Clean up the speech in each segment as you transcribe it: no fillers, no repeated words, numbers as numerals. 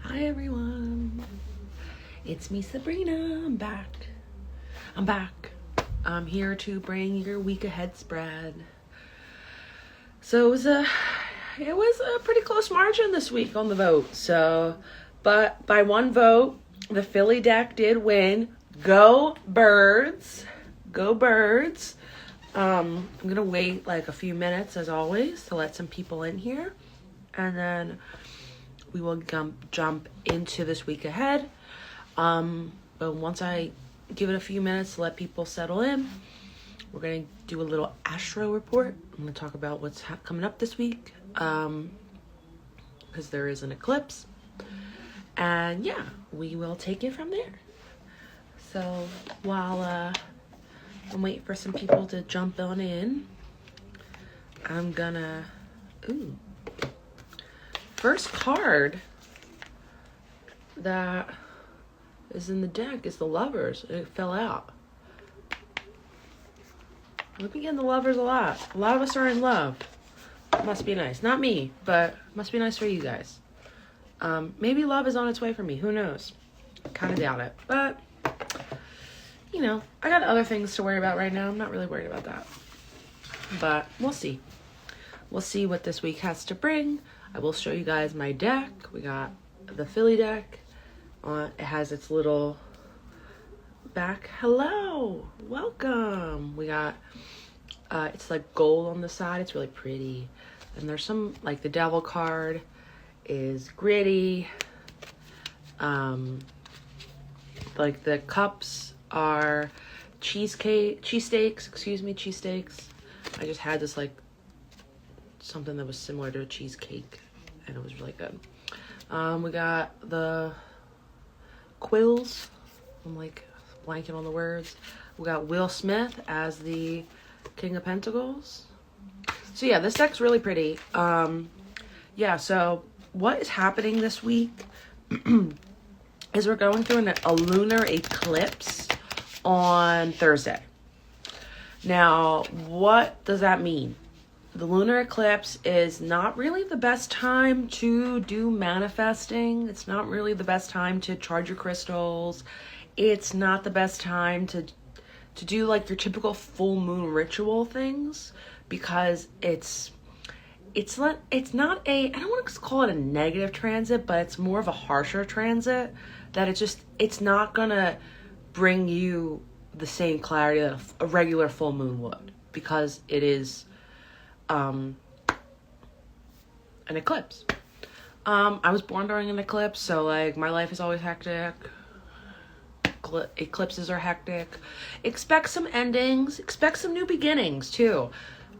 Hi everyone, it's me Sabrina. I'm back. I'm here to bring your week ahead spread. So it was a pretty close margin this week on the vote. But by one vote, the Philly deck did win. Go Birds. I'm gonna wait like a few minutes as always to let some people in here, and then we will jump into this week ahead. But once I give it a few minutes to let people settle in, we're going to do a little astro report. I'm going to talk about what's coming up this week, because there is an eclipse. And yeah, we will take it from there. So while I'm waiting for some people to jump on in, I'm gonna... First card that is in the deck is the Lovers. It fell out. We've been getting the Lovers a lot. A lot of us are in love. Must be nice. Not me, but must be nice for you guys. Maybe love is on its way for me. Who knows? Kind of doubt it. But, you know, I got other things to worry about right now. I'm not really worried about that. But we'll see. We'll see what this week has to bring. I will show you guys my deck. We got the Philly deck. It has its little back. Hello, welcome. We got, it's like gold on the side. It's really pretty. And there's some, like the Devil card is gritty. Like the cups are cheesesteaks. I just had this like something that was similar to a cheesecake, and it was really good. We got the quills. I'm like blanking on the words. We got Will Smith as the King of Pentacles. So yeah, this deck's really pretty. Yeah, so what is happening this week is we're going through a lunar eclipse on Thursday. Now, what does that mean? The lunar eclipse is not really the best time to do manifesting. It's not really the best time to charge your crystals. It's not the best time to do like your typical full moon ritual things, because it's not I don't want to call it a negative transit, but it's more of a harsher transit that it's not gonna bring you the same clarity that a regular full moon would, because it is an eclipse. I was born during an eclipse, so like my life is always hectic. Eclipses are hectic. Expect some endings, expect some new beginnings too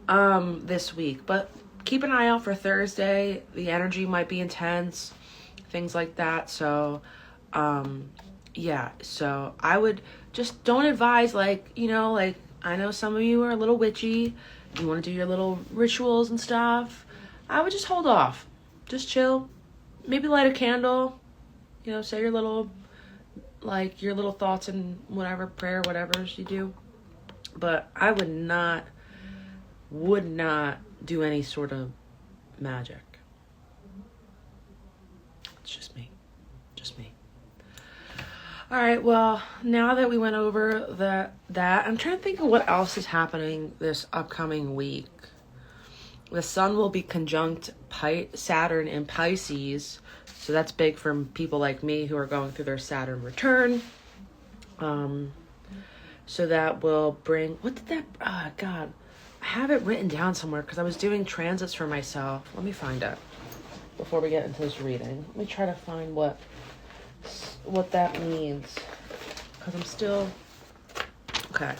this week, but keep an eye out for Thursday. The energy might be intense, things like that. So yeah, so I would just don't advise, like, you know, like I know some of you are a little witchy. You want to do your little rituals and stuff. I would just hold off. Just chill. Maybe light a candle. You know, say your little thoughts and whatever, prayer, whatever you do. But I would not do any sort of magic. It's just me. All right, well, now that we went over that, I'm trying to think of what else is happening this upcoming week. The sun will be conjunct Saturn in Pisces, so that's big for people like me who are going through their Saturn return. So that will bring, what did that, God, I have it written down somewhere because I was doing transits for myself. Let me find it before we get into this reading. Let me try to find what that means, because I'm still okay.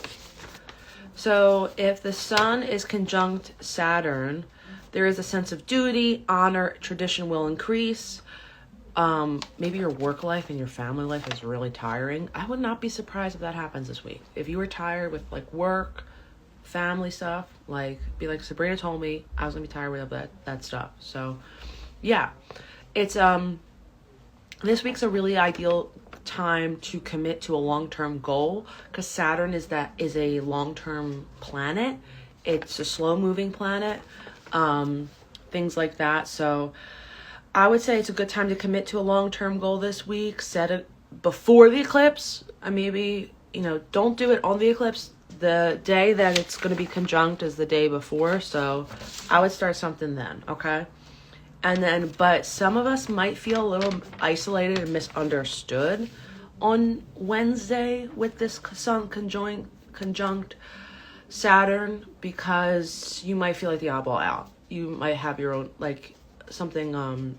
So if the sun is conjunct Saturn, there is a sense of duty, honor, tradition will increase. Maybe your work life and your family life is really tiring. I would not be surprised if that happens this week. If you were tired with like work, family stuff, like be like, Sabrina told me I was gonna be tired with that stuff. So yeah, it's this week's a really ideal time to commit to a long-term goal, because Saturn is a long-term planet. It's a slow-moving planet, things like that. So I would say it's a good time to commit to a long-term goal this week. Set it before the eclipse. Maybe, don't do it on the eclipse. The day that it's going to be conjunct is the day before. So I would start something then, okay? And then, but some of us might feel a little isolated and misunderstood on Wednesday with this sun conjunct Saturn, because you might feel like the oddball out. You might have your own, like, something,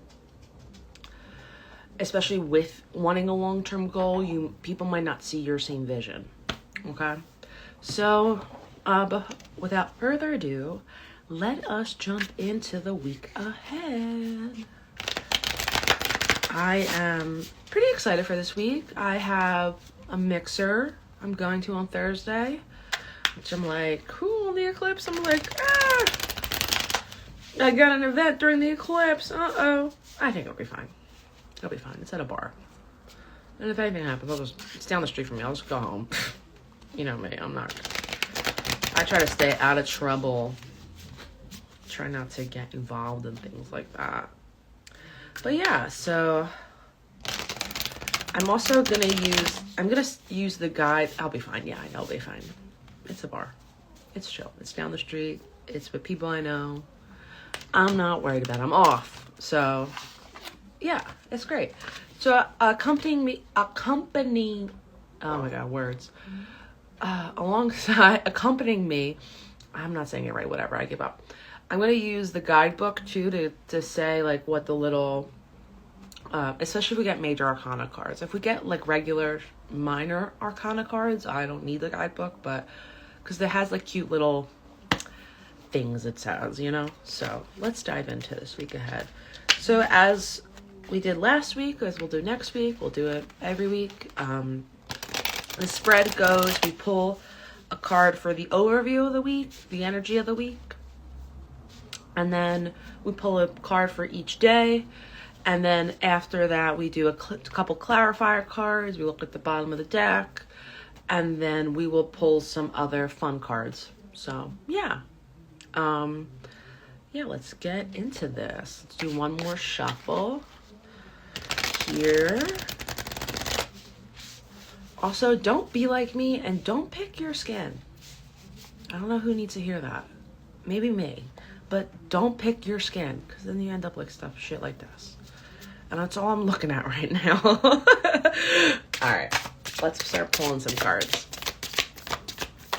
especially with wanting a long-term goal, people might not see your same vision, okay? So, but without further ado, let us jump into the week ahead. I am pretty excited for this week. I have a mixer I'm going to on Thursday, which I'm like, cool, on the eclipse. I'm like, I got an event during the eclipse. Uh-oh. I think it'll be fine. It'll be fine. It's at a bar. And if anything happens, it's down the street from me. I'll just go home. You know me, I try to stay out of trouble. Try not to get involved in things like that. But yeah, so I'm also gonna use the guide. I'll be fine. Yeah, I know I'll be fine. It's a bar. It's chill. It's down the street. It's with people I know. I'm not worried about it. I'm off. So yeah, it's great. So accompanying, oh my God, words. Accompanying me, I'm not saying it right, whatever, I give up. I'm going to use the guidebook too to say like what the little, especially if we get major arcana cards. If we get like regular minor arcana cards, I don't need the guidebook, but because it has like cute little things it says, So let's dive into this week ahead. So as we did last week, as we'll do next week, we'll do it every week. The spread goes, we pull a card for the overview of the week, the energy of the week. And then we pull a card for each day. And then after that, we do a couple clarifier cards. We look at the bottom of the deck. And then we will pull some other fun cards. So, yeah. Let's get into this. Let's do one more shuffle here. Also, don't be like me and don't pick your skin. I don't know who needs to hear that. Maybe me. But don't pick your skin, because then you end up like shit like this. And that's all I'm looking at right now. Alright, let's start pulling some cards.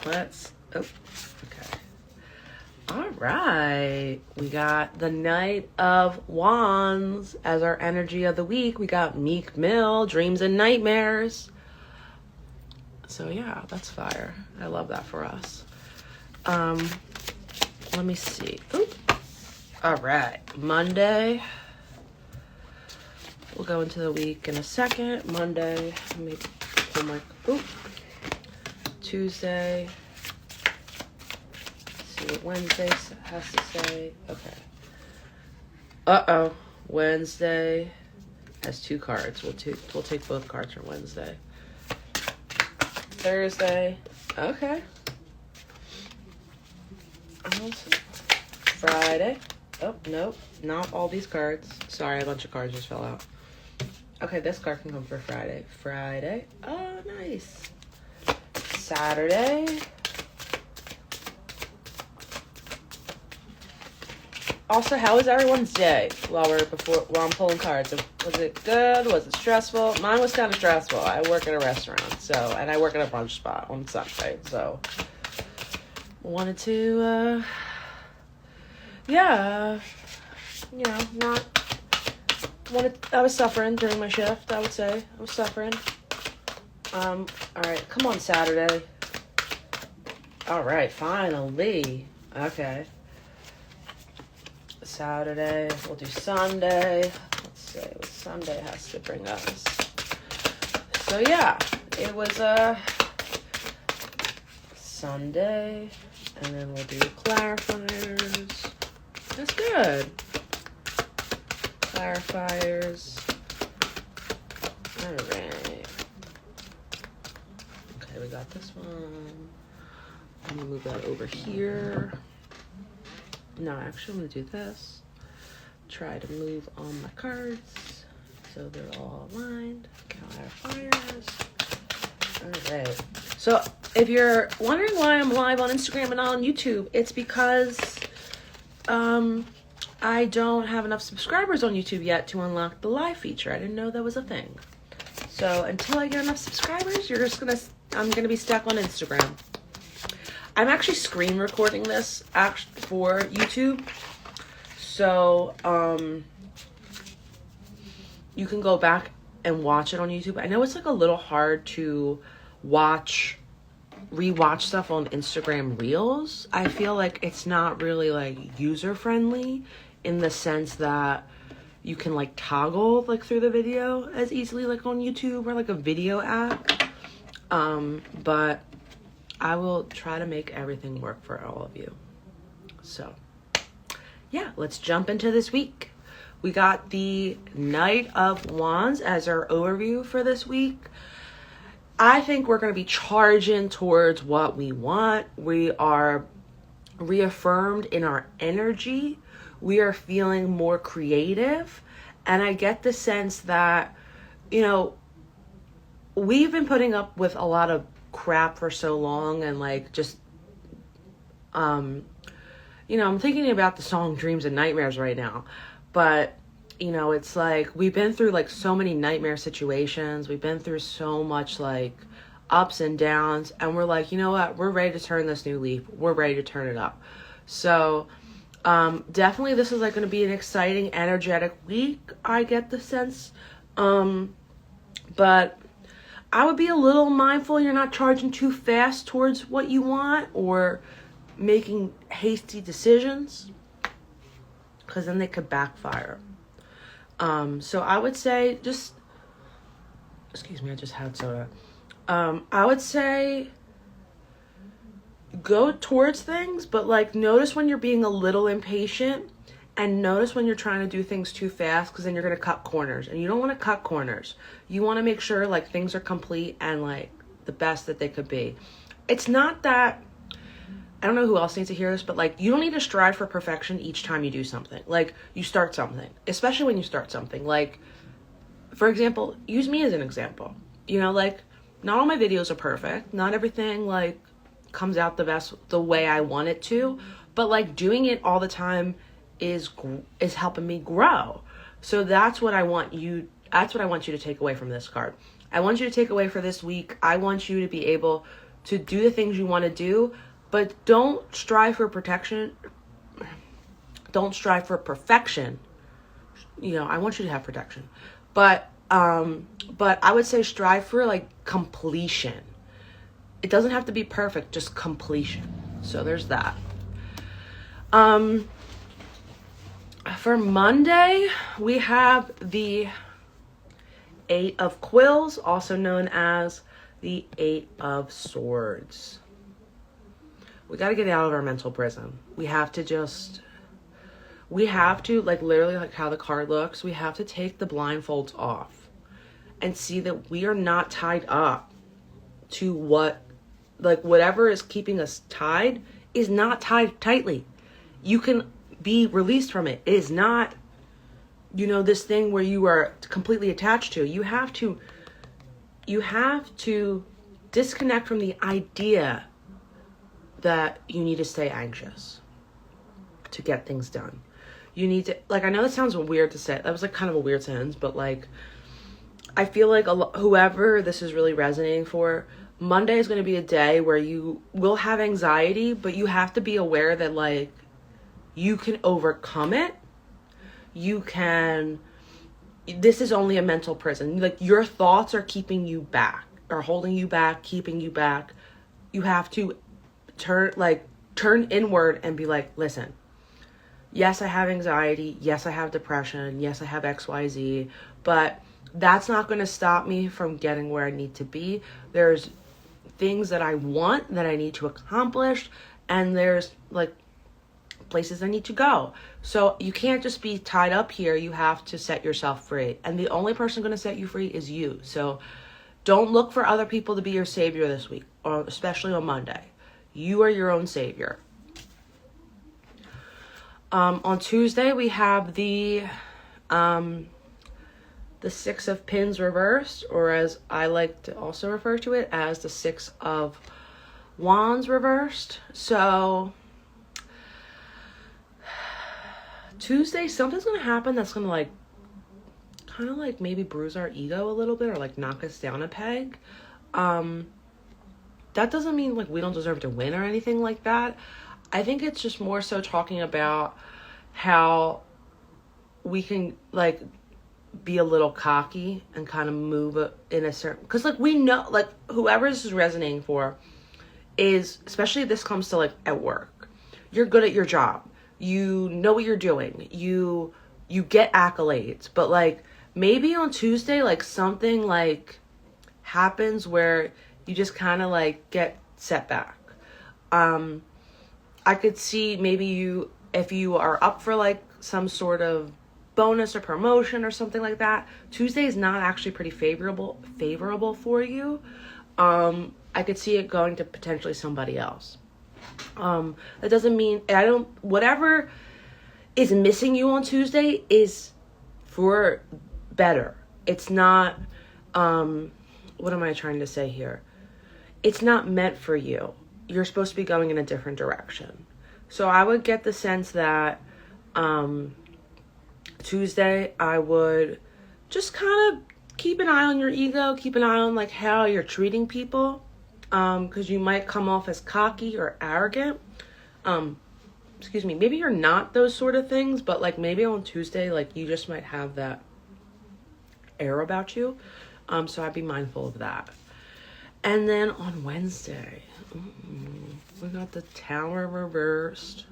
Okay. Alright, we got the Knight of Wands as our energy of the week. We got Meek Mill, Dreams and Nightmares. So yeah, that's fire. I love that for us. Let me see. Oop. All right, Monday. We'll go into the week in a second. Monday, let me pull my, Tuesday. Let's see what Wednesday has to say. Okay. Wednesday has 2 cards. We'll take both cards from Wednesday. Thursday. Okay. Friday. Oh, nope. Not all these cards. Sorry, a bunch of cards just fell out. Okay, this card can come for Friday. Friday. Oh, nice. Saturday. Also, how was everyone's day while I'm pulling cards? Was it good? Was it stressful? Mine was kind of stressful. I work at a restaurant, and I work at a brunch spot on Sunday, so wanted to, I was suffering during my shift, I would say. I was suffering. All right, come on, Saturday. All right, finally. Okay. Saturday, we'll do Sunday. Let's see what Sunday has to bring us. So yeah, it was Sunday, and then we'll do clarifiers. That's good. Clarifiers. All right. Okay, we got this one. I'm gonna move that over here. No, actually, I'm going to do this. try to move on my cards so they're all aligned. Fires. All right. So if you're wondering why I'm live on Instagram and not on YouTube, it's because I don't have enough subscribers on YouTube yet to unlock the live feature. I didn't know that was a thing. So until I get enough subscribers, I'm gonna be stuck on Instagram. I'm actually screen recording this for YouTube. So you can go back and watch it on YouTube. I know it's like a little hard to rewatch stuff on Instagram Reels. I feel like it's not really like user friendly in the sense that you can like toggle like through the video as easily like on YouTube or like a video app. But I will try to make everything work for all of you. So yeah, let's jump into this week. We got the Knight of Wands as our overview for this week. I think we're going to be charging towards what we want. We are reaffirmed in our energy. We are feeling more creative. And I get the sense that, you know, we've been putting up with a lot of crap for so long and like just, you know, I'm thinking about the song Dreams and Nightmares right now. But, you know, it's like we've been through like so many nightmare situations. We've been through so much like ups and downs. And we're like, you know what? We're ready to turn this new leaf. We're ready to turn it up. So definitely this is like going to be an exciting, energetic week. I get the sense. But I would be a little mindful you're not charging too fast towards what you want or making hasty decisions, because then they could backfire. So I would say excuse me, I just had soda. I would say go towards things, but like notice when you're being a little impatient and notice when you're trying to do things too fast, because then you're going to cut corners, and you don't want to cut corners. You want to make sure like things are complete and like the best that they could be. It's not that, I don't know who else needs to hear this, but like you don't need to strive for perfection each time you do something. Like you start something, especially when you start something. Like, for example, use me as an example. You know, like not all my videos are perfect. Not everything like comes out the way I want it to, but like doing it all the time is helping me grow. So that's what I want you to take away from this card. I want you to take away for this week. I want you to be able to do the things you want to do, but don't strive for protection. Don't strive for perfection. You know, I want you to have protection, but I would say strive for like completion. It doesn't have to be perfect, just completion. So there's that. For Monday, we have the 8 of Quills, also known as the 8 of Swords. We got to get out of our mental prison. We have to like literally like how the card looks, we have to take the blindfolds off and see that we are not tied up to whatever is keeping us tied is not tied tightly. You can be released from it. It is not, you know, this thing where you are completely attached to. You have to disconnect from the idea that you need to stay anxious to get things done. You need to, like, I know that sounds weird to say. That was like kind of a weird sentence, but like, I feel like whoever this is really resonating for, Monday is going to be a day where you will have anxiety, but you have to be aware that like you can overcome it. This is only a mental prison. Like your thoughts are keeping you back, or holding you back, keeping you back. You have to turn inward and be like, listen, yes, I have anxiety. Yes, I have depression. Yes, I have XYZ, but that's not going to stop me from getting where I need to be. There's things that I want that I need to accomplish, and there's like places I need to go. So you can't just be tied up here. You have to set yourself free. And the only person going to set you free is you. So don't look for other people to be your savior this week, or especially on Monday. You are your own savior. On Tuesday, we have the Six of Pins reversed, or as I like to also refer to it as the Six of Wands reversed. So Tuesday, something's going to happen that's going to like kind of like maybe bruise our ego a little bit or like knock us down a peg. That doesn't mean like we don't deserve to win or anything like that. I think it's just more so talking about how we can like be a little cocky and kind of move in a certain, because like we know, like whoever this is resonating for is, especially if this comes to like at work, you're good at your job, you know what you're doing, you get accolades, but like maybe on Tuesday like something like happens where you just kind of like get set back. I could see maybe if you are up for like some sort of bonus or promotion or something like that, Tuesday is not actually pretty favorable for you. I could see it going to potentially somebody else. That doesn't mean whatever is missing you on Tuesday is for better. It's not, what am I trying to say here? It's not meant for you. You're supposed to be going in a different direction. So I would get the sense that, Tuesday, I would just kind of keep an eye on your ego, keep an eye on like how you're treating people, because you might come off as cocky or arrogant. Maybe you're not those sort of things, but like maybe on Tuesday, like you just might have that air about you. So I'd be mindful of that. And then on Wednesday, we got the Tower reversed,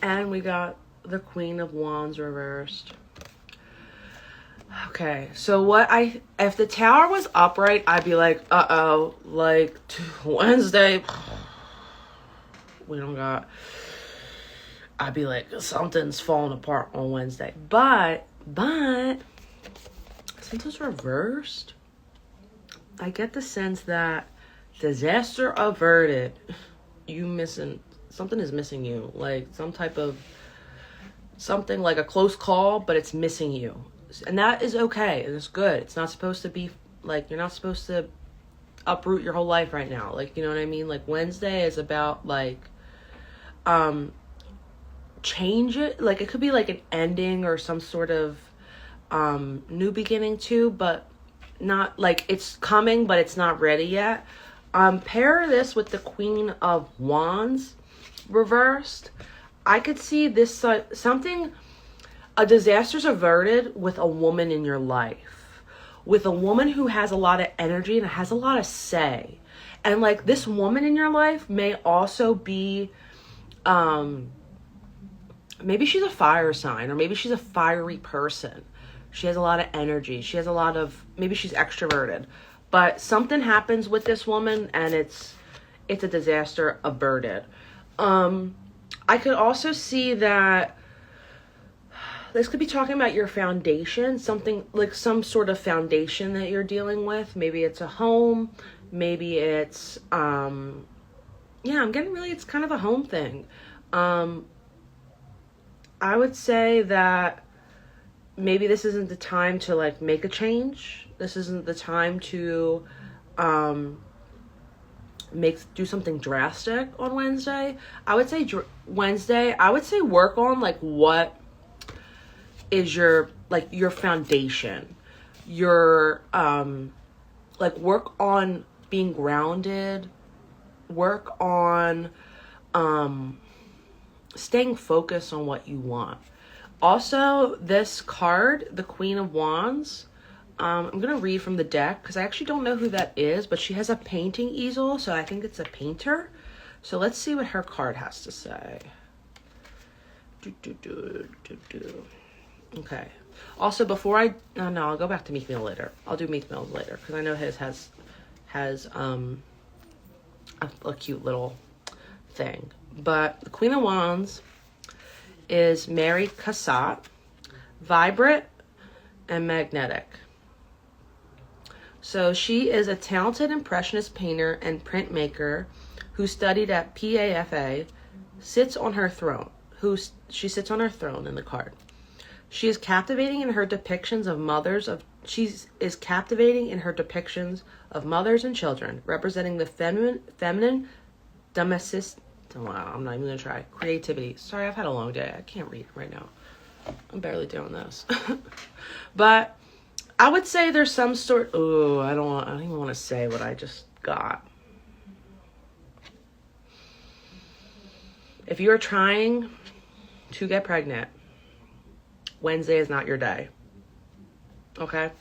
and we got the Queen of Wands reversed. Okay, so if the Tower was upright, I'd be like, like Wednesday, I'd be like, something's falling apart on Wednesday. But since it's reversed, I get the sense that disaster averted. Something is missing you, like something like a close call, but it's missing you. And that is okay. It's good. It's not supposed to be like, you're not supposed to uproot your whole life right now. Like, you know what I mean? Like Wednesday is about like, change it. Like it could be like an ending or some sort of, new beginning too, but not like it's coming, but it's not ready yet. Pair this with the Queen of Wands reversed. I could see this a disaster's averted with a woman in your life, with a woman who has a lot of energy and has a lot of say. And like this woman in your life may also be, maybe she's a fire sign, or maybe she's a fiery person. She has a lot of energy. Maybe she's extroverted, but something happens with this woman and it's a disaster averted. I could also see that this could be talking about your foundation, something like some sort of foundation that you're dealing with. Maybe it's a home. Maybe it's, I'm getting really, it's kind of a home thing. I would say that maybe this isn't the time to like make a change. This isn't the time to, do something drastic on Wednesday. I would say Wednesday, work on like what is your foundation, your like work on being grounded, work on staying focused on what you want. Also, this card, the Queen of Wands, I'm going to read from the deck because I actually don't know who that is, but she has a painting easel, so I think it's a painter. So let's see what her card has to say. Okay. Also, before I'll go back to Meek Mill later. I'll do Meek Mill later because I know his has a cute little thing. But the Queen of Wands is Mary Cassatt, vibrant and magnetic. So she is a talented impressionist painter and printmaker who studied at PAFA, sits on her throne. she sits on her throne in the card. She is captivating in her depictions of mothers and children, representing the feminine domestic. Wow, I'm not even gonna try. Creativity. Sorry, I've had a long day. I can't read right now. I'm barely doing this. But I would say there's some sort. Oh, I don't even want to say what I just got. If you're trying to get pregnant, Wednesday is not your day. Okay?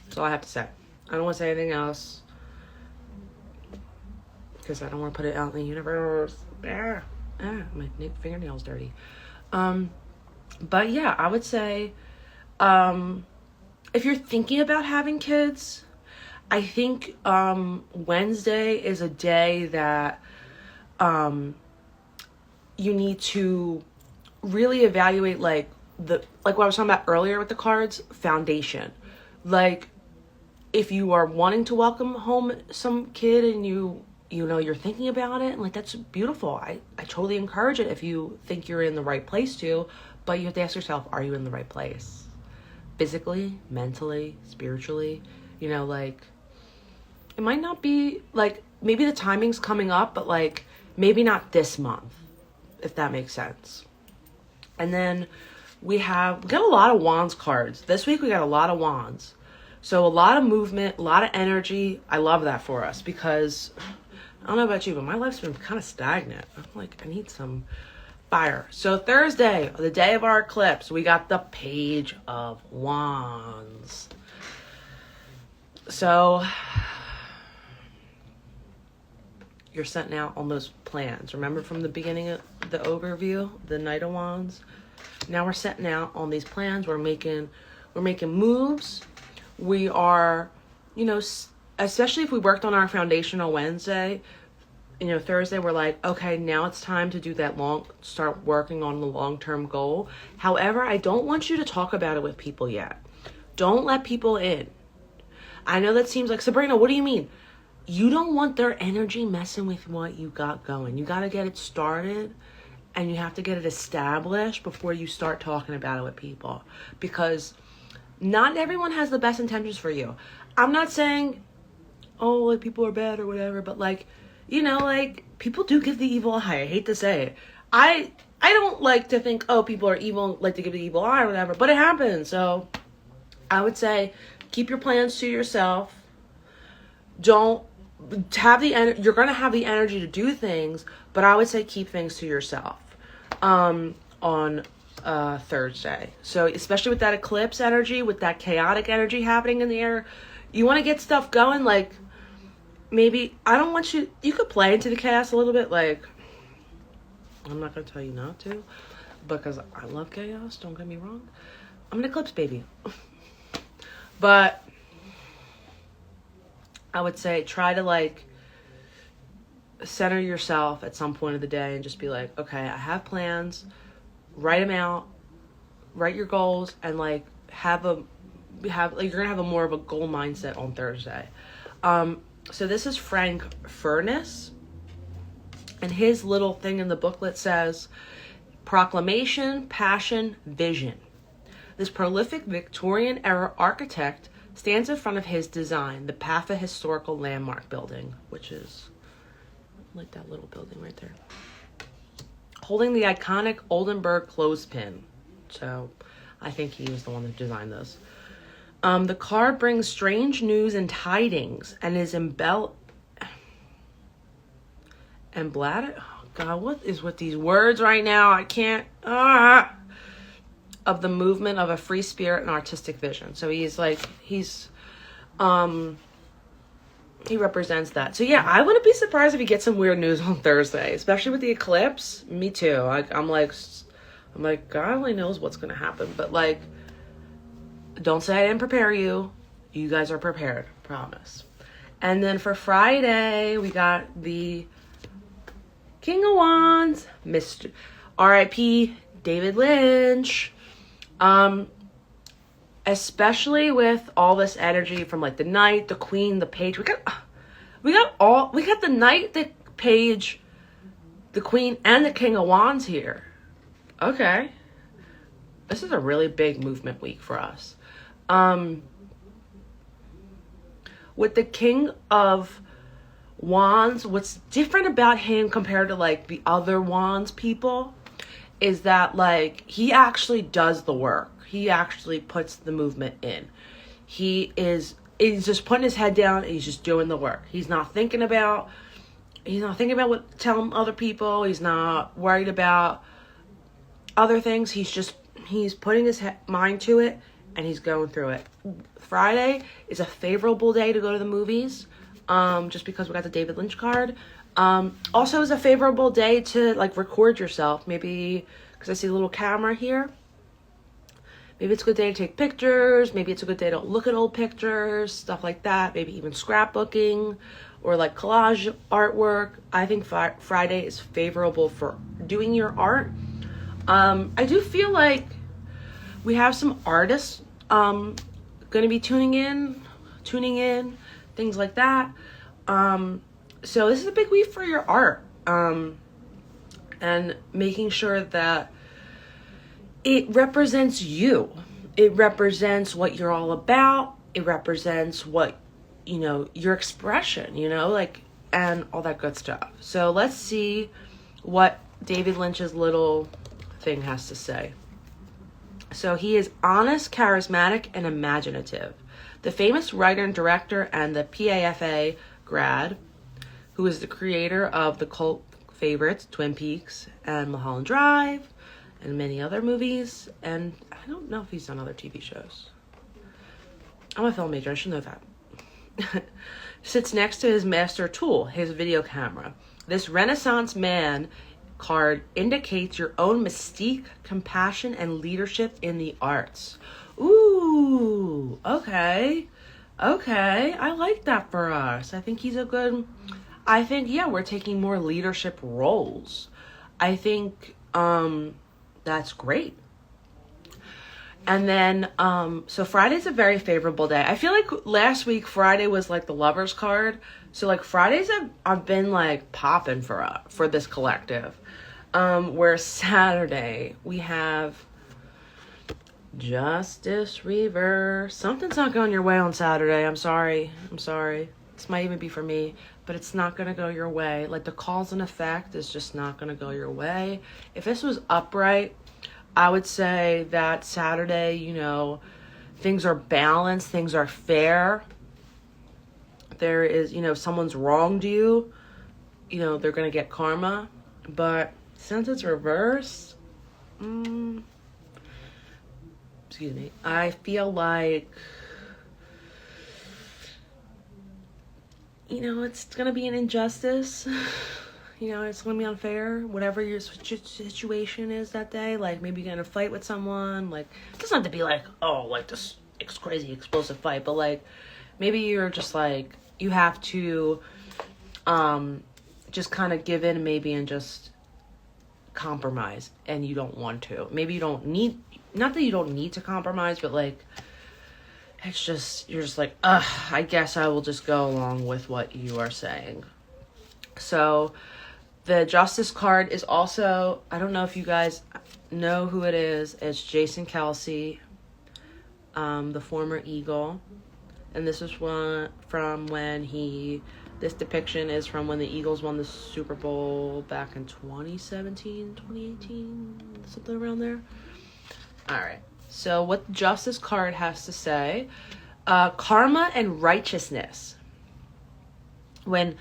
That's all I have to say. I don't want to say anything else, because I don't want to put it out in the universe. My fingernail's dirty. But yeah, I would say, if you're thinking about having kids, I think Wednesday is a day that you need to really evaluate, like what I was talking about earlier with the cards, foundation. Like, if you are wanting to welcome home some kid and you're thinking about it, and like, that's beautiful. I totally encourage it if you think you're in the right place to, but you have to ask yourself, are you in the right place? Physically, mentally, spiritually, like, it might not be, like, maybe the timing's coming up, but like, maybe not this month, if that makes sense. And then we got a lot of wands cards. This week we got a lot of wands. So a lot of movement, a lot of energy. I love that for us, because I don't know about you, but my life's been kind of stagnant. I'm like, I need some fire. So Thursday, the day of our eclipse, we got the Page of Wands. So you're setting out on those plans. Remember from the beginning of the overview, the Knight of Wands? Now we're setting out on these plans. We're making moves. We are, especially if we worked on our foundation on Wednesday, Thursday, we're like, okay, now it's time to do that start working on the long-term goal. However, I don't want you to talk about it with people yet. Don't let people in. I know that seems like, Sabrina, what do you mean? You don't want their energy messing with what you got going. You got to get it started, and you have to get it established before you start talking about it with people, because not everyone has the best intentions for you. I'm not saying, oh, like, people are bad or whatever, but like, like, people do give the evil eye. I hate to say it. I don't like to think, oh, people are evil, like to give the evil eye or whatever, but it happens. So I would say, keep your plans to yourself. Don't have you're going to have the energy to do things, but I would say keep things to yourself on Thursday. So especially with that eclipse energy, with that chaotic energy happening in the air, you want to get stuff going. Like, maybe, I don't want you could play into the chaos a little bit. Like, I'm not going to tell you not to, because I love chaos, don't get me wrong. I'm an eclipse baby. But I would say try to, like, center yourself at some point of the day and just be like, okay, I have plans. Write them out. Write your goals, and like you're gonna have a more of a goal mindset on Thursday. So this is Frank Furness, and his little thing in the booklet says, proclamation, passion, vision. This prolific Victorian era architect stands in front of his design, the PAFA Historical Landmark Building, which is like that little building right there, holding the iconic Oldenburg clothespin. So I think he was the one that designed this. The card brings strange news and tidings, and is embellished. Oh God, what is with these words right now? I can't. Of the movement of a free spirit and artistic vision. So he represents that. So yeah, I wouldn't be surprised if you get some weird news on Thursday, especially with the eclipse. Me too. I'm like, God only knows what's going to happen. But like, don't say I didn't prepare you. You guys are prepared. Promise. And then for Friday, we got the King of Wands, Mr. R.I.P. David Lynch. Especially with all this energy from like the Knight, the Queen, the Page. We got the Knight, the Page, the Queen, and the King of Wands here. Okay. This is a really big movement week for us. With the King of Wands, what's different about him compared to like the other Wands people is that like he actually does the work. He actually puts the movement in. He's just putting his head down and he's just doing the work. He's not thinking about what telling other people. He's not worried about other things. He's putting his mind to it and he's going through it. Friday is a favorable day to go to the movies. Just because we got the David Lynch card. Also is a favorable day to like record yourself. Maybe because I see a little camera here. Maybe it's a good day to take pictures. Maybe it's a good day to look at old pictures, stuff like that. Maybe even scrapbooking or like collage artwork. I think Friday is favorable for doing your art. I do feel like we have some artists going to be tuning in, things like that. So this is a big week for your art, and making sure that it represents you. It represents what you're all about. It represents what, your expression, like, and all that good stuff. So let's see what David Lynch's little thing has to say. So he is honest, charismatic, and imaginative. The famous writer and director and the PAFA grad, who is the creator of the cult favorites Twin Peaks and Mulholland Drive and many other movies. And I don't know if he's done other TV shows. I'm a film major, I should know that. Sits next to his master tool, his video camera. This Renaissance man card indicates your own mystique, compassion, and leadership in the arts. Ooh, okay. I like that for us. I think we're taking more leadership roles. I think that's great. And then, so Friday's a very favorable day. I feel like last week, Friday was like the lover's card. So like Fridays have been like popping for this collective. Where Saturday we have Justice Reverse. Something's not going your way on Saturday. I'm sorry. This might even be for me, but it's not going to go your way. Like the cause and effect is just not going to go your way. If this was upright, I would say that Saturday, things are balanced, things are fair. There is, someone's wronged you, they're going to get karma. But since it's reversed, excuse me, I feel like, it's going to be an injustice. It's going to be unfair, whatever your situation is that day. Like, maybe you're going to fight with someone. Like, it doesn't have to be like, this crazy explosive fight. But, like, maybe you're just, like, you have to just kind of give in maybe and just compromise. And you don't want to. Maybe you don't need, not that you don't need to compromise, but, like, it's just, you're just like, I guess I will just go along with what you are saying. So the Justice card is also, I don't know if you guys know who it is. It's Jason Kelce, the former Eagle. And this is from when this depiction is from when the Eagles won the Super Bowl back in 2017, 2018, something around there. All right. So what the Justice card has to say, karma and righteousness. When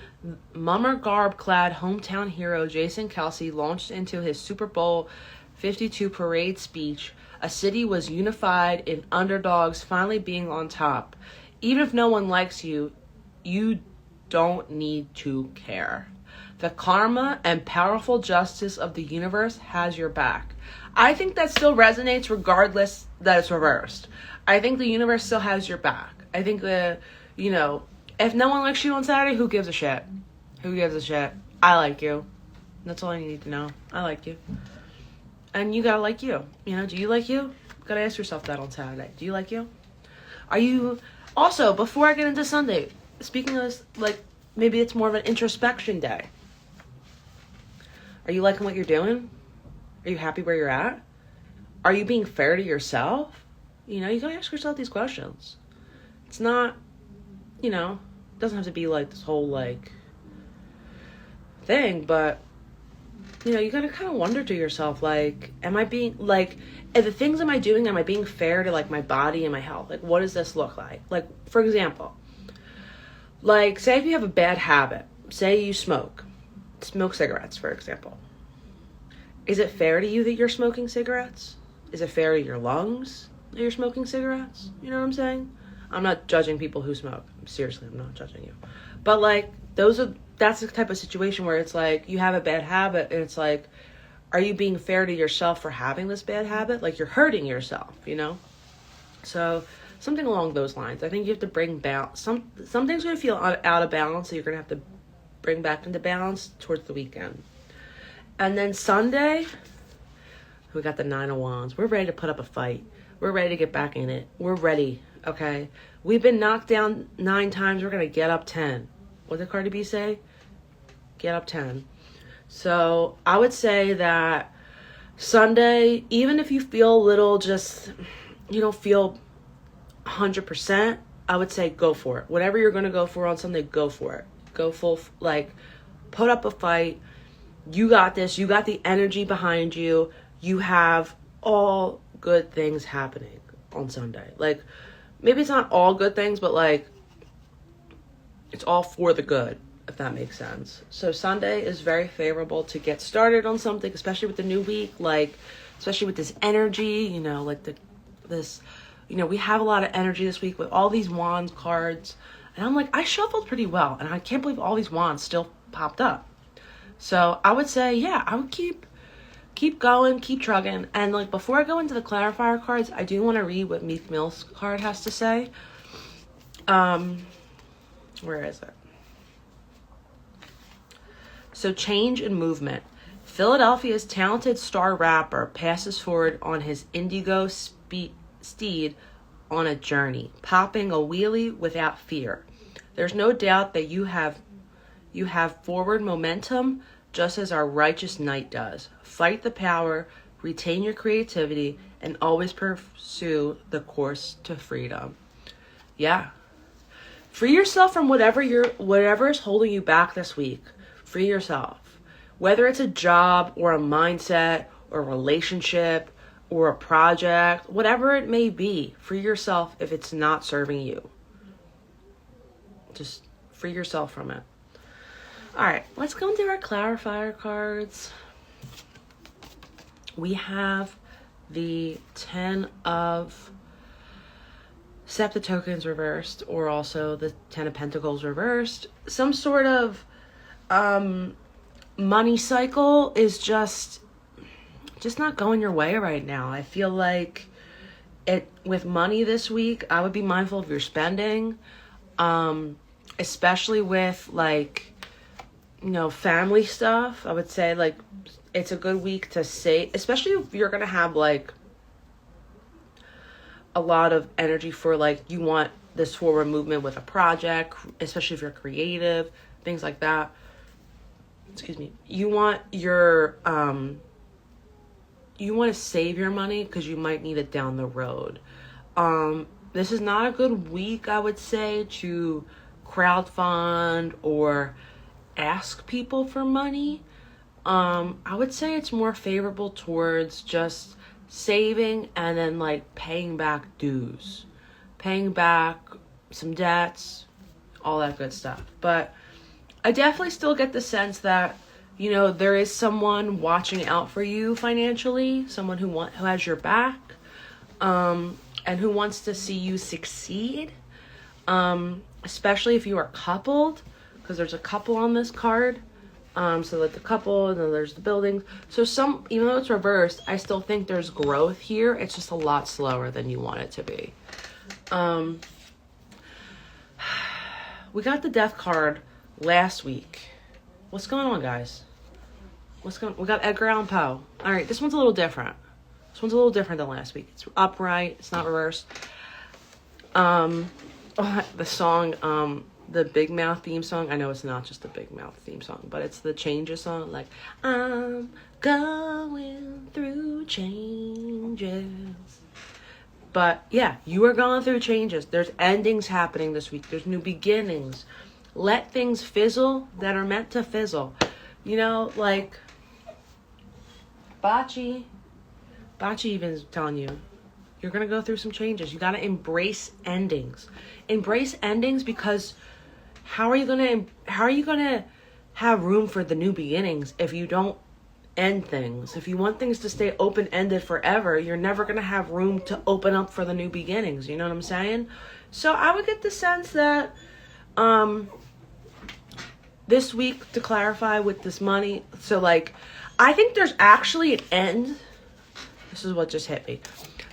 mummer garb-clad hometown hero Jason Kelce launched into his Super Bowl 52 parade speech, a city was unified in underdogs finally being on top. Even if no one likes you, you don't need to care. The karma and powerful justice of the universe has your back. I think that still resonates regardless that it's reversed. I think the universe still has your back. I think if no one likes you on Saturday, who gives a shit? Who gives a shit? I like you. That's all you need to know. I like you. And you gotta like you. Do you like you? You gotta ask yourself that on Saturday. Do you like you? Are you... Also, before I get into Sunday, speaking of this, like, maybe it's more of an introspection day. Are you liking what you're doing? Are you happy where you're at? Are you being fair to yourself? You know, you gotta ask yourself these questions. It's not, you know, it doesn't have to be like this whole like thing, but you know, you gotta kind of wonder to yourself, like, am I being like, the things am I doing, am I being fair to like my body and my health? Like, what does this look like? Like, for example, like, say if you have a bad habit, say you smoke cigarettes, for example. Is it fair to you that you're smoking cigarettes? Is it fair to your lungs that you're smoking cigarettes? You know what I'm saying? I'm not judging people who smoke. Seriously, I'm not judging you. But like, that's the type of situation where it's like, you have a bad habit and it's like, are you being fair to yourself for having this bad habit? Like, you're hurting yourself, you know? So something along those lines. I think you have to bring balance. Something's going to feel out of balance, so you're going to have to bring back into balance towards the weekend. And then Sunday, we got the 9 of Wands. We're ready to put up a fight. We're ready to get back in it. We're ready, okay? We've been knocked down 9 times. We're going to get up 10. What did Cardi B say? Get up 10. So I would say that Sunday, even if you feel a little just, you don't feel 100%, I would say go for it. Whatever you're going to go for on Sunday, go for it. Go full, like, put up a fight. You got this. You got the energy behind you. You have all good things happening on Sunday. Like, maybe it's not all good things, but like, it's all for the good, if that makes sense. So Sunday is very favorable to get started on something, especially with the new week, like, especially with this energy, you know, like you know, we have a lot of energy this week with all these wands cards. And I'm like, I shuffled pretty well, and I can't believe all these wands still popped up. So I would say, yeah, I would keep going, keep trugging. And like, before I go into the clarifier cards, I do want to read what Meek Mill's card has to say. Where is it? So change and movement. Philadelphia's talented star rapper passes forward on his indigo steed on a journey, popping a wheelie without fear. There's no doubt that you have forward momentum, just as our righteous knight does. Fight the power, retain your creativity, and always pursue the course to freedom. Yeah. Free yourself from whatever is holding you back this week. Free yourself. Whether it's a job or a mindset or a relationship or a project, whatever it may be, free yourself if it's not serving you. Just free yourself from it. All right, let's go into our clarifier cards. We have the 10 of Septatokens reversed, or also the 10 of Pentacles reversed. Some sort of money cycle is just not going your way right now. I feel like with money this week, I would be mindful of your spending, especially with like, you know, family stuff. I would say like it's a good week to save, especially if you're gonna have like a lot of energy for like, you want this forward movement with a project, especially if you're creative, things like that. Excuse me. You want your you want to save your money because you might need it down the road. This is not a good week, I would say, to crowdfund or ask people for money. I would say it's more favorable towards just saving and then like paying back dues, paying back some debts, all that good stuff. But I definitely still get the sense that, you know, there is someone watching out for you financially, someone who has your back, and who wants to see you succeed, especially if you are coupled, because there's a couple on this card. So like the couple, and then there's the buildings. So even though it's reversed, I still think there's growth here. It's just a lot slower than you want it to be. We got the Death card last week. What's going on, guys? We got Edgar Allan Poe. All right, this one's a little different. This one's a little different than last week. It's upright. It's not reversed. The song the Big Mouth theme song. I know it's not just the Big Mouth theme song, but it's the Changes song. Like, I'm going through changes. But yeah, you are going through changes. There's endings happening this week. There's new beginnings. Let things fizzle that are meant to fizzle. You know, like Bachi even is telling you, you're going to go through some changes. You got to embrace endings. Embrace endings, because how are you going to have room for the new beginnings if you don't end things? If you want things to stay open-ended forever, you're never going to have room to open up for the new beginnings. You know what I'm saying? So I would get the sense that this week, to clarify with this money, so like, I think there's actually an end. This is what just hit me.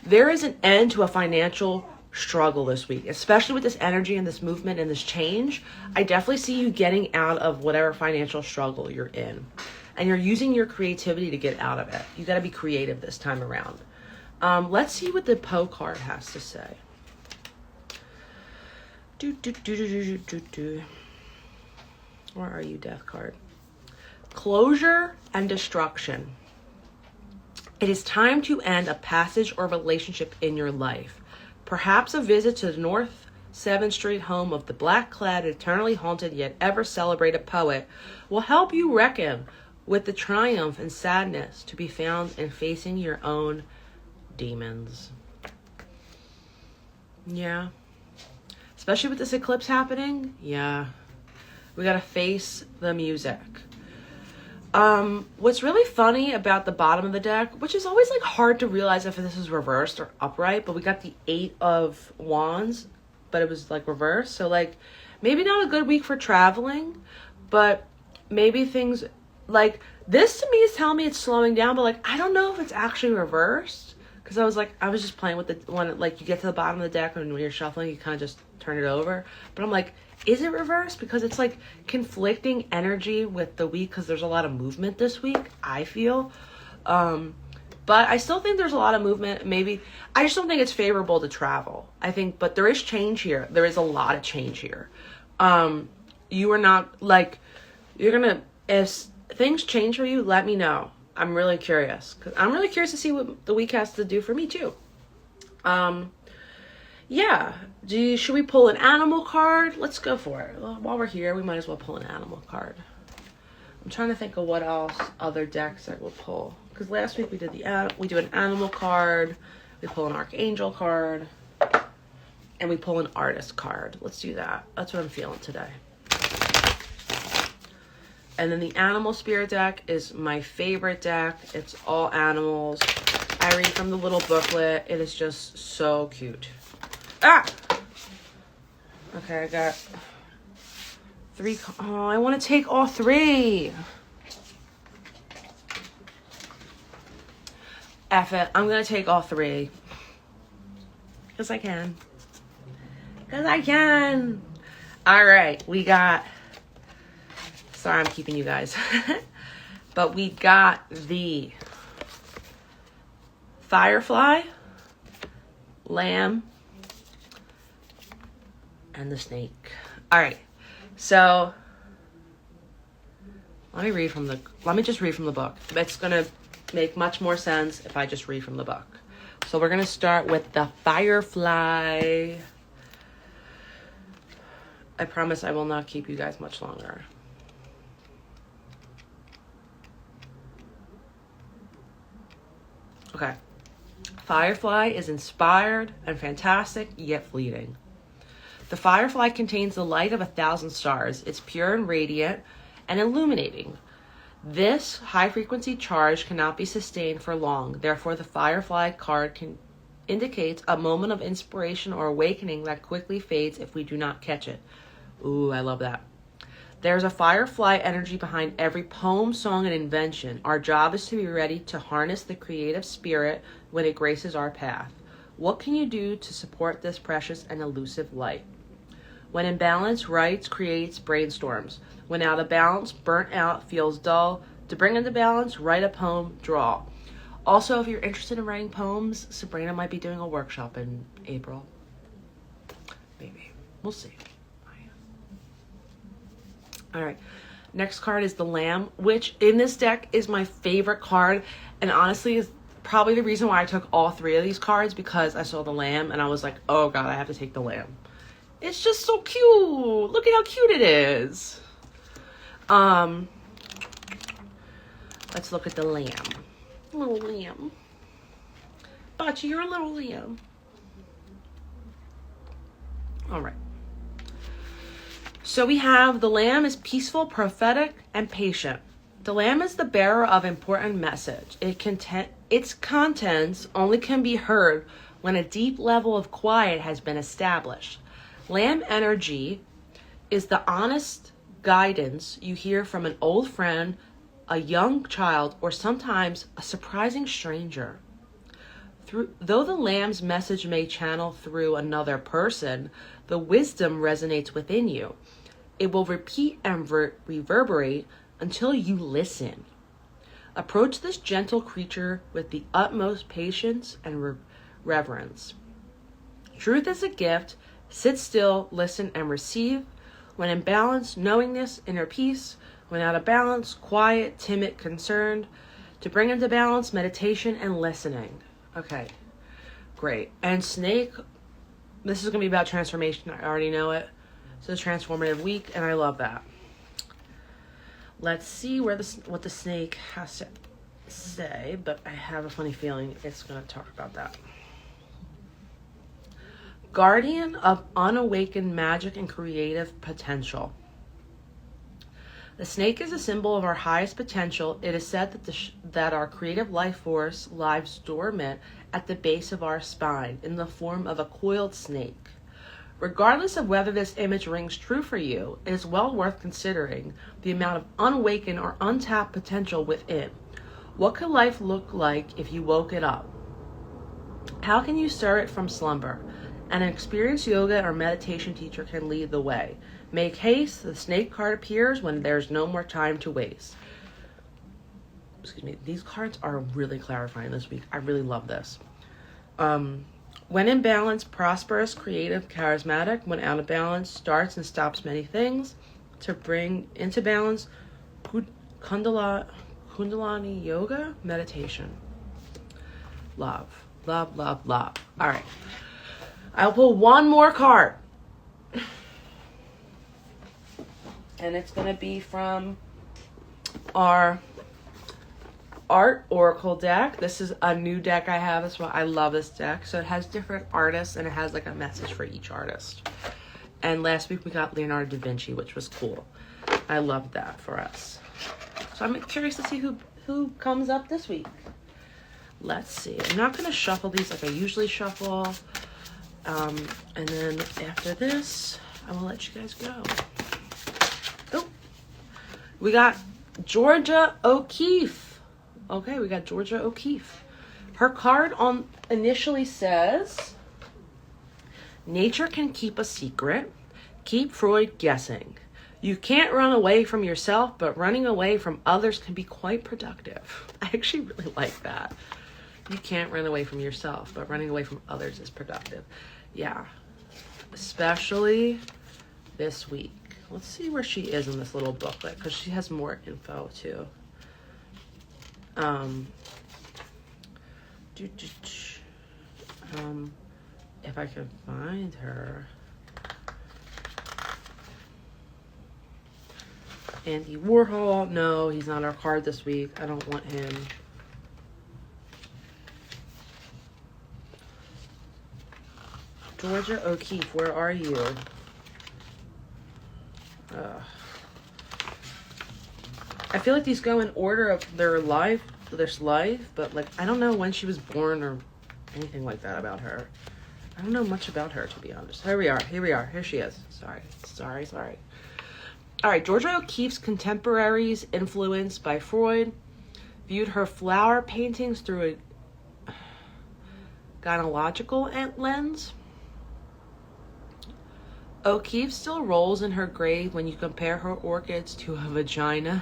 There is an end to a financial struggle this week, especially with this energy and this movement and this change. I definitely see you getting out of whatever financial struggle you're in. And you're using your creativity to get out of it. You got to be creative this time around. Let's see what the Poe card has to say. Where are you, Death card? Closure and destruction. It is time to end a passage or relationship in your life. Perhaps a visit to the North 7th Street home of the black-clad, eternally haunted, yet ever-celebrated poet will help you reckon with the triumph and sadness to be found in facing your own demons. Yeah. Especially with this eclipse happening. Yeah. We gotta face the music. What's really funny about the bottom of the deck, which is always like hard to realize if this is reversed or upright, but we got the 8 of Wands, but it was like reversed. So like maybe not a good week for traveling, but maybe things like this to me is telling me it's slowing down, but like I don't know if it's actually reversed, because I was just playing with the one, like you get to the bottom of the deck and when you're shuffling you kind of just turn it over, but I'm like, is it reversed? Because it's like conflicting energy with the week, because there's a lot of movement this week, I feel. But I still think there's a lot of movement. Maybe I just don't think it's favorable to travel, I think, but there is change here. There is a lot of change here. You are not like, you're gonna, if things change for you, let me know. I'm really curious, because I'm really curious to see what the week has to do for me too. Yeah. Should we pull an animal card? Let's go for it. Well, while we're here, we might as well pull an animal card. I'm trying to think of what else other decks I will pull. Because last week we do an animal card, we pull an archangel card, and we pull an artist card. Let's do that. That's what I'm feeling today. And then the animal spirit deck is my favorite deck. It's all animals. I read from the little booklet. It is just so cute. Ah! Okay, I got 3. Oh, I want to take all 3. F it. I'm going to take all 3. Because I can. Because I can. All right, we got... Sorry, I'm keeping you guys. But we got the Firefly, Lamb, and the Snake. All right, so let me just read from the book. It's gonna make much more sense if I just read from the book. So we're gonna start with the Firefly. I promise I will not keep you guys much longer. Okay. Firefly is inspired and fantastic, yet fleeting. The firefly contains the light of 1,000 stars. It's pure and radiant and illuminating. This high-frequency charge cannot be sustained for long. Therefore, the firefly card indicates a moment of inspiration or awakening that quickly fades if we do not catch it. Ooh, I love that. There's a firefly energy behind every poem, song, and invention. Our job is to be ready to harness the creative spirit when it graces our path. What can you do to support this precious and elusive light? When in balance, writes, creates, brainstorms. When out of balance, burnt out, feels dull. To bring into balance, write a poem, draw. Also, if you're interested in writing poems, Sabrina might be doing a workshop in April. Maybe. We'll see. All right. Next card is the Lamb, which in this deck is my favorite card. And honestly is probably the reason why I took all 3 of these cards, because I saw the Lamb and I was like, oh God, I have to take the Lamb. It's just so cute. Look at how cute it is. Let's look at the Lamb. Little lamb. Bocce, you're a little lamb. All right. So we have the Lamb is peaceful, prophetic, and patient. The Lamb is the bearer of important message. Its contents only can be heard when a deep level of quiet has been established. Lamb energy is the honest guidance you hear from an old friend, a young child, or sometimes a surprising stranger. Though the Lamb's message may channel through another person, the wisdom resonates within you. It will repeat and reverberate until you listen. Approach this gentle creature with the utmost patience and reverence. Truth is a gift. Sit still, listen, and receive. When in balance, knowingness, inner peace. When out of balance, quiet, timid, concerned. To bring into balance, meditation and listening. Okay, great. And Snake, this is going to be about transformation. I already know it. So it's a transformative week, and I love that. Let's see what the Snake has to say, but I have a funny feeling it's going to talk about that. Guardian of unawakened magic and creative potential. The snake is a symbol of our highest potential. It is said that our creative life force lies dormant at the base of our spine in the form of a coiled snake. Regardless of whether this image rings true for you, it is well worth considering the amount of unawakened or untapped potential within. What could life look like if you woke it up? How can you stir it from slumber? An experienced yoga or meditation teacher can lead the way. Make haste, the snake card appears when there's no more time to waste. Excuse me, these cards are really clarifying this week. I really love this. When in balance, prosperous, creative, charismatic. When out of balance, starts and stops many things. To bring into balance, Kundalini yoga, meditation. Love, love, love, love. All right. I'll pull one more card. And it's going to be from our Art Oracle deck. This is a new deck I have as well. I love this deck. So it has different artists and it has like a message for each artist. And last week we got Leonardo da Vinci, which was cool. I loved that for us. So I'm curious to see who comes up this week. Let's see. I'm not going to shuffle these like I usually shuffle. And then after this, I will let you guys go. Oh, we got Georgia O'Keeffe. Okay, we got Georgia O'Keeffe. Her card initially says, nature can keep a secret. Keep Freud guessing. You can't run away from yourself, but running away from others can be quite productive. I actually really like that. You can't run away from yourself, but running away from others is productive. Yeah, especially this week. Let's see where she is in this little booklet, because she has more info too. If I can find her. Andy Warhol. No, he's not our card this week. I don't want him. Georgia O'Keeffe, where are you? I feel like these go in order of their life, but like I don't know when she was born or anything like that about her. I don't know much about her, to be honest. Here we are. Here she is. Sorry. All right, Georgia O'Keeffe's contemporaries influenced by Freud viewed her flower paintings through a gynecological lens. O'Keeffe still rolls in her grave when you compare her orchids to a vagina.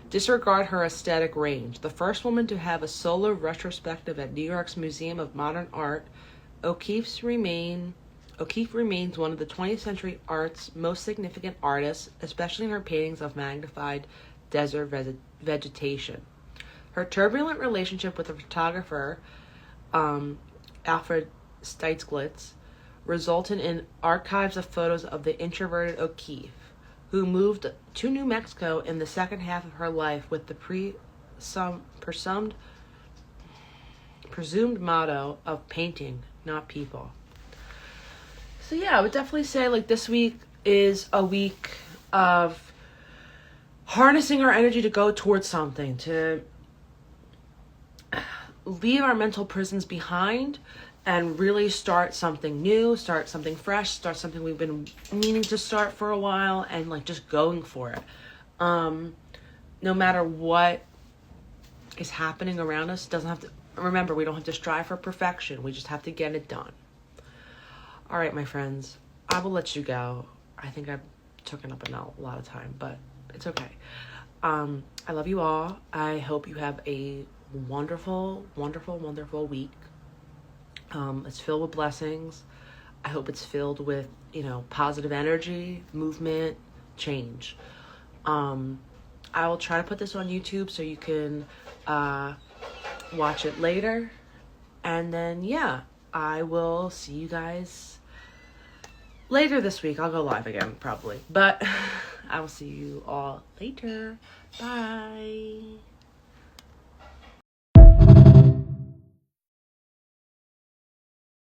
Disregard her aesthetic range. The first woman to have a solo retrospective at New York's Museum of Modern Art, O'Keeffe's remain O'Keeffe remains one of the 20th century art's most significant artists, especially in her paintings of magnified desert vegetation. Her turbulent relationship with the photographer Alfred Stieglitz resulted in archives of photos of the introverted O'Keeffe, who moved to New Mexico in the second half of her life with the presumed motto of painting, not people. So yeah, I would definitely say like this week is a week of harnessing our energy to go towards something, to leave our mental prisons behind and really start something new, start something fresh, start something we've been meaning to start for a while, and like just going for it. No matter what is happening around us, doesn't have to, remember, we don't have to strive for perfection. We just have to get it done. All right, my friends, I will let you go. I think I've taken up a lot of time, but it's okay. I love you all. I hope you have a wonderful, wonderful, wonderful week. It's filled with blessings. I hope it's filled with, positive energy, movement, change. I will try to put this on YouTube so you can watch it later. And then, yeah, I will see you guys later this week. I'll go live again, probably. But I will see you all later. Bye.